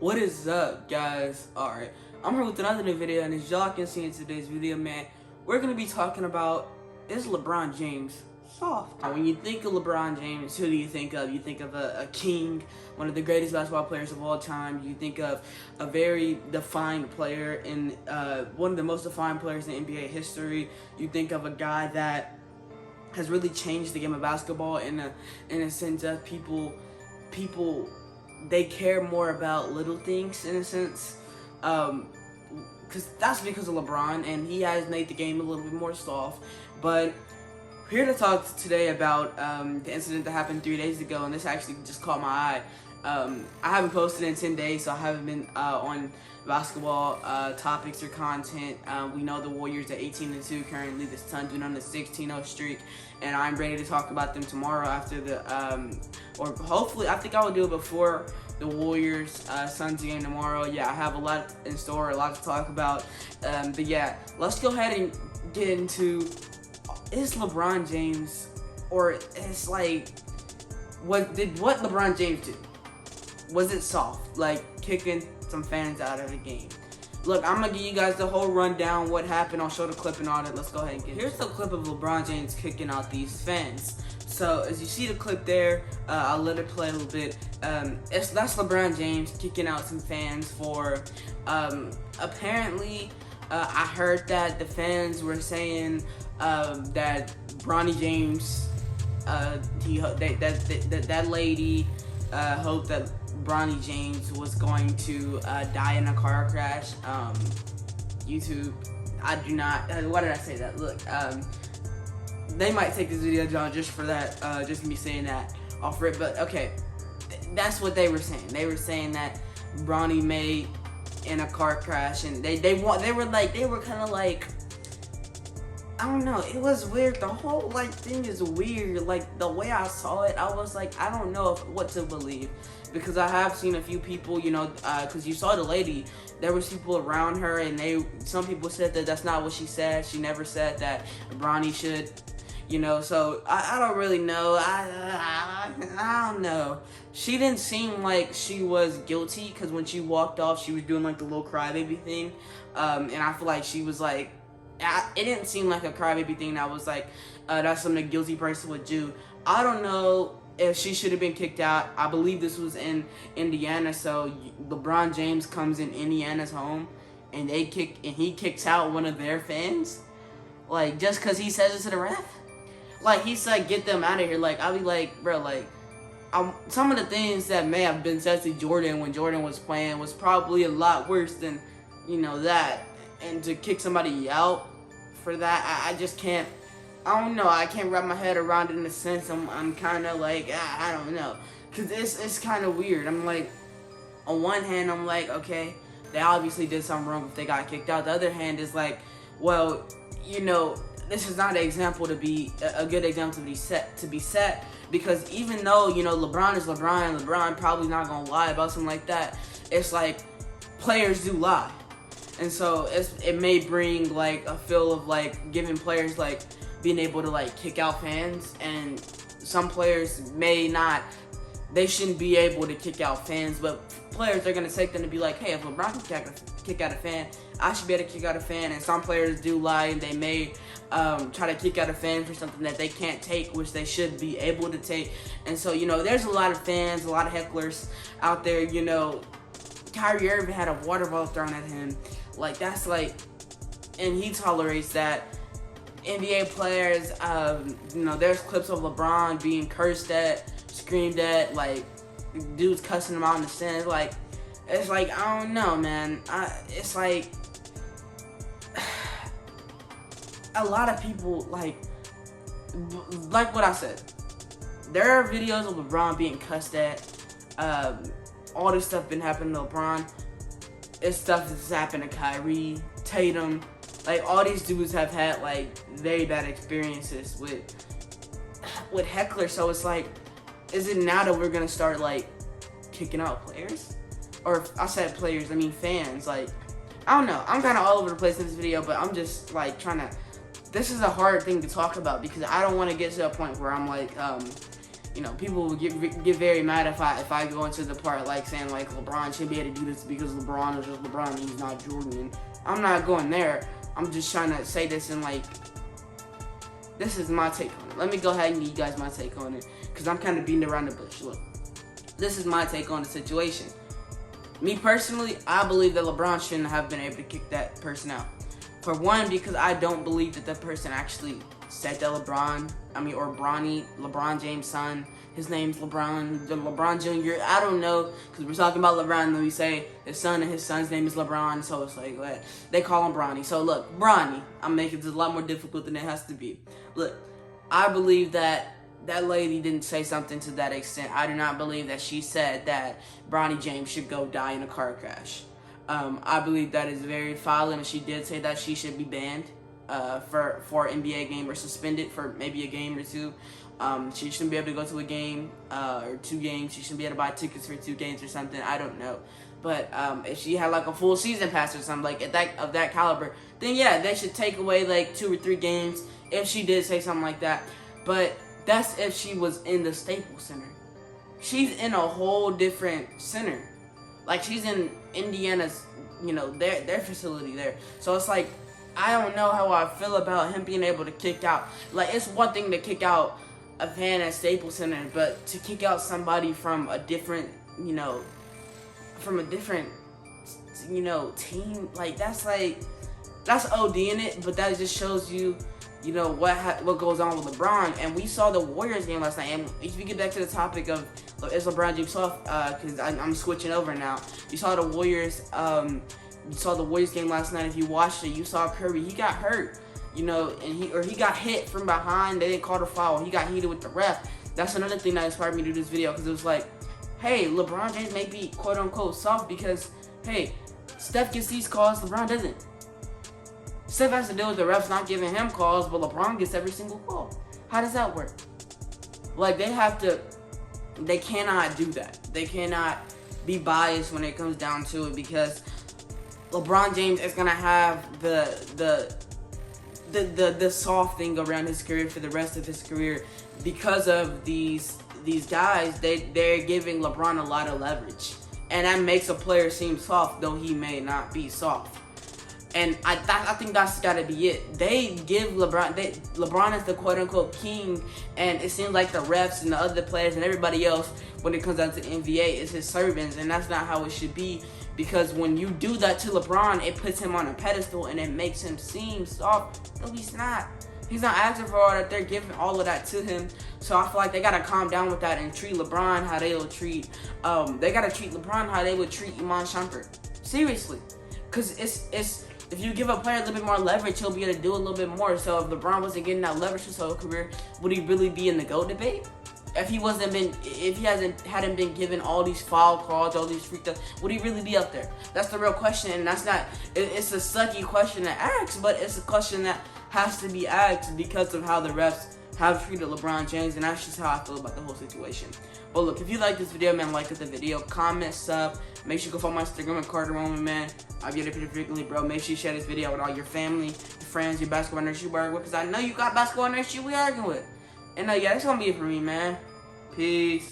What is up, guys? Alright, I'm here with another new video, and as y'all can see in today's video, man, we're gonna be talking about, is LeBron James soft? Now, when you think of LeBron James, who do you think of? You think of a king, one of the greatest basketball players of all time. You think of a very defined player, in one of the most defined players in NBA history. You think of a guy that has really changed the game of basketball in a sense of people they care more about little things, in a sense, because that's because of LeBron, and he has made the game a little bit more soft. But here to talk today about the incident that happened 3 days ago, and this actually just caught my eye. I haven't posted in 10 days, so I haven't been on basketball topics or content. We know the Warriors are 18-2 currently. The Suns went on a 16-0 streak, and I'm ready to talk about them tomorrow after the, or hopefully, I think I will do it before the Warriors Suns game tomorrow. Yeah, I have a lot in store, a lot to talk about. But yeah, let's go ahead and get into, is LeBron James, or it's like, what LeBron James do? Was it soft, like kicking some fans out of the game? Look, I'm gonna give you guys the whole rundown, what happened. I'll show the clip and all that. Let's go ahead and get here's the clip of LeBron James kicking out these fans. So as you see the clip there, I'll let it play a little bit. That's LeBron James kicking out some fans for apparently I heard that the fans were saying that Bronny James that lady hoped that Bronny James was going to die in a car crash. YouTube, I do not, why did I say that? Look, they might take this video down just for that, just me saying that off rip, but okay, that's what they were saying. They were saying that Bronny made in a car crash, and they were kind of like, I don't know, it was weird. The whole thing is weird. Like, the way I saw it, I was like, I don't know what to believe, because I have seen a few people, you know, because you saw the lady, there was people around her, and some people said that that's not what she said. She never said that Bronny should, you know. So I don't really know. I don't know. She didn't seem like she was guilty, because when she walked off, she was doing like the little crybaby thing, and I feel like she was like, it didn't seem like a crybaby thing that was like, that's something a guilty person would do. I don't know if she should have been kicked out. I believe this was in Indiana, so LeBron James comes in Indiana's home, and he kicks out one of their fans, like, just because he says it to the ref. Like, he said, get them out of here. Like, I'll be like, bro, like, some of the things that may have been said to Jordan when Jordan was playing was probably a lot worse than, you know, that. And to kick somebody out for that, I just can't, I don't know, I can't wrap my head around it in a sense. I'm kind of like, I don't know, because it's kind of weird. I'm like, on one hand, I'm like, okay, they obviously did something wrong if they got kicked out. The other hand is like, well, you know, this is not an example to be, a good example to be set, because even though, you know, LeBron is LeBron probably not going to lie about something like that, it's like, players do lie. And so it may bring like a feel of like giving players like being able to like kick out fans, and some players may not, they shouldn't be able to kick out fans, but players are going to take them to be like, hey, if LeBron can kick out a fan, I should be able to kick out a fan. And some players do lie, and they may try to kick out a fan for something that they can't take, which they should be able to take. And so, you know, there's a lot of fans, a lot of hecklers out there. You know, Kyrie Irving had a water bottle thrown at him. Like, that's like, and he tolerates that. NBA players, you know, there's clips of LeBron being cursed at, screamed at, like, dudes cussing him out in the stands. Like, it's like, I don't know, man. It's like, a lot of people, like what I said, there are videos of LeBron being cussed at. All this stuff been happening to LeBron. It's stuff that's happened to Kyrie, Tatum. Like, all these dudes have had like very bad experiences with hecklers. So it's like, is it now that we're gonna start like kicking out players? Or I said players, I mean fans. Like, I don't know. I'm kind of all over the place in this video, but I'm just like trying to. This is a hard thing to talk about, because I don't want to get to a point where I'm like, you know, people will get very mad if I go into the part like saying like LeBron should be able to do this because LeBron is just LeBron and he's not Jordan. And I'm not going there. I'm just trying to say this and like, this is my take on it. Let me go ahead and give you guys my take on it, because I'm kind of beating around the bush. Look, this is my take on the situation. Me personally, I believe that LeBron shouldn't have been able to kick that person out. For one, because I don't believe that the person actually said that LeBron James' son, his name's LeBron, the LeBron Jr., I don't know, because we're talking about LeBron, and then we say his son and his son's name is LeBron, so it's like, they call him Bronny. So look, Bronny, I'm making this a lot more difficult than it has to be. Look, I believe that that lady didn't say something to that extent. I do not believe that she said that Bronny James should go die in a car crash. I believe that is very foul, and if she did say that, she should be banned for an NBA game or suspended for maybe a game or two. She shouldn't be able to go to a game or 2 games. She shouldn't be able to buy tickets for 2 games or something. I don't know. But if she had like a full season pass or something like of that caliber, then yeah, they should take away like 2 or 3 games if she did say something like that. But that's if she was in the Staples Center. She's in a whole different center. Like, she's in Indiana's, you know, their facility there. So it's like, I don't know how I feel about him being able to kick out. Like, it's one thing to kick out a fan at Staples Center, but to kick out somebody from a different, you know, team, like, that's ODing it, but that just shows you, you know, what goes on with LeBron. And we saw the Warriors game last night, and if you get back to the topic of is LeBron James soft, because I'm switching over now. You saw the Warriors game last night. If you watched it, you saw Curry. He got hurt, you know, and he got hit from behind. They didn't call the foul. He got heated with the ref. That's another thing that inspired me to do this video, because it was like, hey, LeBron James may be quote unquote soft because, hey, Steph gets these calls, LeBron doesn't. Steph has to deal with the refs not giving him calls, but LeBron gets every single call. How does that work? Like, they cannot do that. They cannot be biased when it comes down to it, because LeBron James is gonna have the soft thing around his career for the rest of his career because of these guys. They're giving LeBron a lot of leverage, and that makes a player seem soft, though he may not be soft. And I think that's gotta be it. They give LeBron is the quote unquote king, and it seems like the refs and the other players and everybody else, when it comes down to the NBA, is his servants, and that's not how it should be. Because when you do that to LeBron, it puts him on a pedestal and it makes him seem soft. No, he's not. He's not asking for all that. They're giving all of that to him. So I feel like they gotta calm down with that and treat LeBron how they will treat. They gotta treat LeBron how they would treat Iman Shumpert. Seriously, because it's. If you give a player a little bit more leverage, he'll be able to do a little bit more. So if LeBron wasn't getting that leverage his whole career, would he really be in the GOAT debate? If he hadn't been given all these foul calls, all these freak stuff, would he really be up there? That's the real question, and that's not. It's a sucky question to ask, but it's a question that has to be asked because of how the refs have treated LeBron James, and that's just how I feel about the whole situation. But look, if you like this video, man, like the video, comment, sub. Make sure you go follow my Instagram at Carter Roman, man. I get it pretty frequently, bro. Make sure you share this video with all your family, your friends, your basketball nerds you work with, because I know you got basketball nerds you we arguing with. And yeah, that's gonna be it for me, man. Peace.